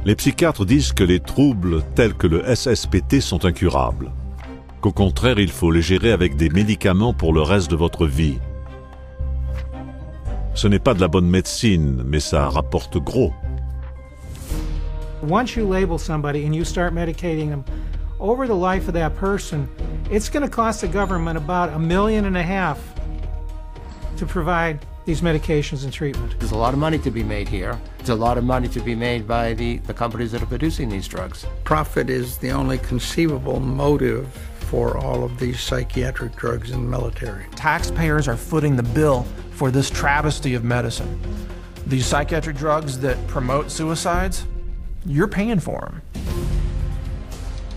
Les psychiatres disent que les troubles tels que le SSPT sont incurables, qu'au contraire il faut les gérer avec des médicaments pour le reste de votre vie. Ce n'est pas de la bonne médecine, mais ça rapporte gros. Once you label somebody and you start medicating them, over the life of that person, it's going to cost the government about $1.5 million to provide these medications and treatment. There's a lot of money to be made here. There's a lot of money to be made by the companies that are producing these drugs. Profit is the only conceivable motive for all of these psychiatric drugs in the military. Taxpayers are footing the bill for this travesty of medicine. These psychiatric drugs that promote suicides, you're paying for them.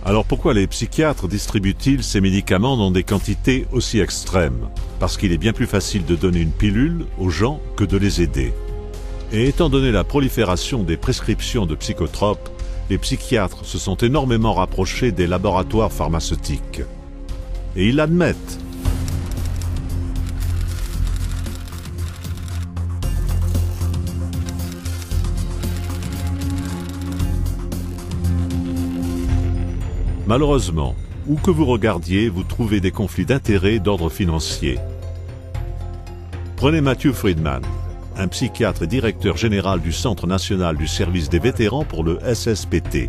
Alors pourquoi les psychiatres distribuent-ils ces médicaments dans des quantités aussi extrêmes? Parce qu'il est bien plus facile de donner une pilule aux gens que de les aider. Et étant donné la prolifération des prescriptions de psychotropes, les psychiatres se sont énormément rapprochés des laboratoires pharmaceutiques. Et ils l'admettent. Malheureusement, où que vous regardiez, vous trouvez des conflits d'intérêts d'ordre financier. Prenez Matthew Friedman, un psychiatre et directeur général du Centre national du service des vétérans pour le SSPT.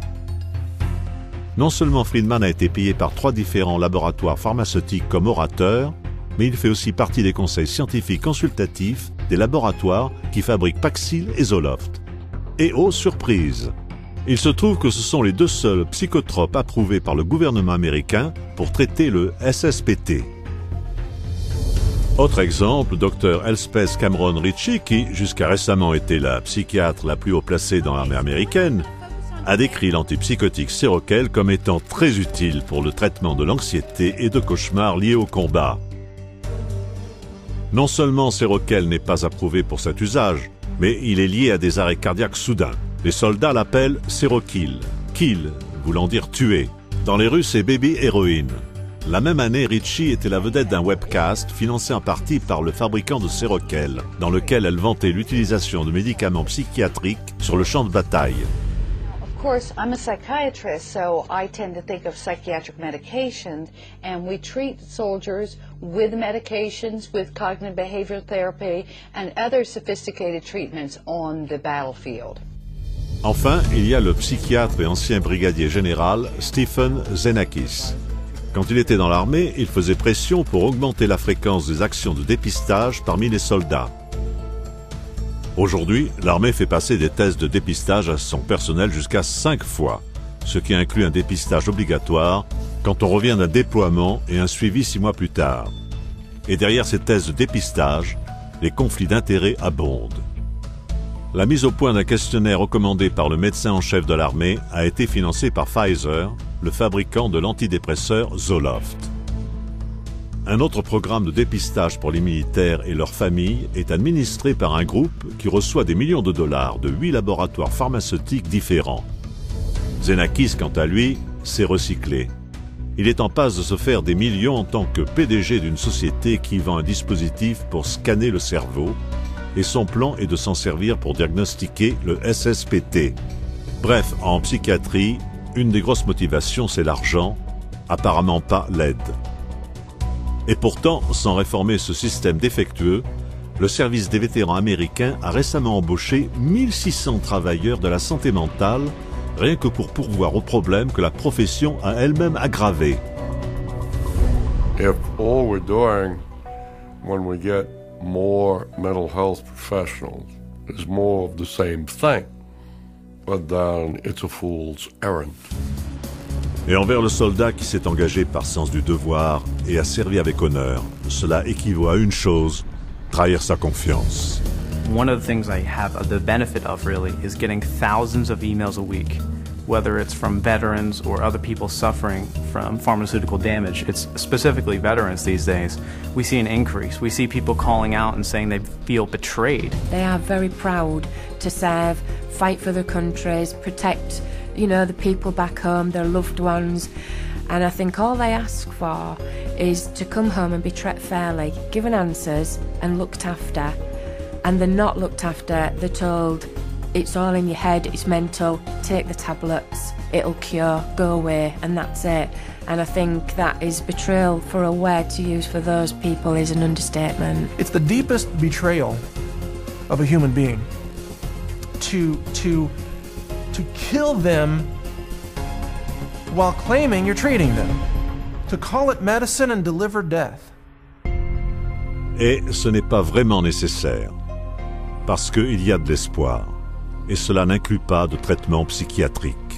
Non seulement Friedman a été payé par 3 différents laboratoires pharmaceutiques comme orateur, mais il fait aussi partie des conseils scientifiques consultatifs des laboratoires qui fabriquent Paxil et Zoloft. Et oh surprise! Il se trouve que ce sont les 2 seuls psychotropes approuvés par le gouvernement américain pour traiter le SSPT. Autre exemple, Dr Elspeth Cameron Ritchie, qui jusqu'à récemment était la psychiatre la plus haut placée dans l'armée américaine, a décrit l'antipsychotique Seroquel comme étant très utile pour le traitement de l'anxiété et de cauchemars liés au combat. Non seulement Seroquel n'est pas approuvé pour cet usage, mais il est lié à des arrêts cardiaques soudains. Les soldats l'appellent Serokill, kill voulant dire tuer. Dans les rues, c'est Baby Héroïne. La même année, Ritchie était la vedette d'un webcast financé en partie par le fabricant de Seroquel, dans lequel elle vantait l'utilisation de médicaments psychiatriques sur le champ de bataille. Of course, I'm a psychiatrist, so I tend to think of psychiatric medications, and we treat soldiers with medications, with cognitive behavioral therapy, and other sophisticated treatments on the battlefield. Enfin, il y a le psychiatre et ancien brigadier général Stephen Xenakis. Quand il était dans l'armée, il faisait pression pour augmenter la fréquence des actions de dépistage parmi les soldats. Aujourd'hui, l'armée fait passer des tests de dépistage à son personnel jusqu'à 5 fois, ce qui inclut un dépistage obligatoire quand on revient d'un déploiement et un suivi 6 mois plus tard. Et derrière ces tests de dépistage, les conflits d'intérêts abondent. La mise au point d'un questionnaire recommandé par le médecin en chef de l'armée a été financée par Pfizer, le fabricant de l'antidépresseur Zoloft. Un autre programme de dépistage pour les militaires et leurs familles est administré par un groupe qui reçoit des millions de dollars de 8 laboratoires pharmaceutiques différents. Xenakis, quant à lui, s'est recyclé. Il est en passe de se faire des millions en tant que PDG d'une société qui vend un dispositif pour scanner le cerveau, et son plan est de s'en servir pour diagnostiquer le SSPT. Bref, en psychiatrie, une des grosses motivations, c'est l'argent, apparemment pas l'aide. Et pourtant, sans réformer ce système défectueux, le service des vétérans américains a récemment embauché 1600 travailleurs de la santé mentale, rien que pour pourvoir aux problèmes que la profession a elle-même aggravés. If all we're doing when we get more mental health professionals is more of the same thing, but then it's a fool's errand. Et envers le soldat qui s'est engagé par sens du devoir et a servi avec honneur, cela équivaut à une chose, trahir sa confiance. One of the things I have the benefit of really is getting thousands of emails a week, whether it's from veterans or other people suffering from pharmaceutical damage. It's specifically veterans these days. We see an increase. We see people calling out and saying they feel betrayed. They are very proud to serve, fight for their countries, protect, the people back home, their loved ones. And I think all they ask for is to come home and be treated fairly, given answers and looked after. And they're not looked after, they're told, it's all in your head, it's mental, take the tablets, it'll cure, go away, and that's it. And I think that is betrayal. For a word to use for those people is an understatement. It's the deepest betrayal of a human being to kill them while claiming you're treating them, to call it medicine and deliver death. Et ce n'est pas vraiment nécessaire, parce qu'il y a de l'espoir, et cela n'inclut pas de traitement psychiatrique.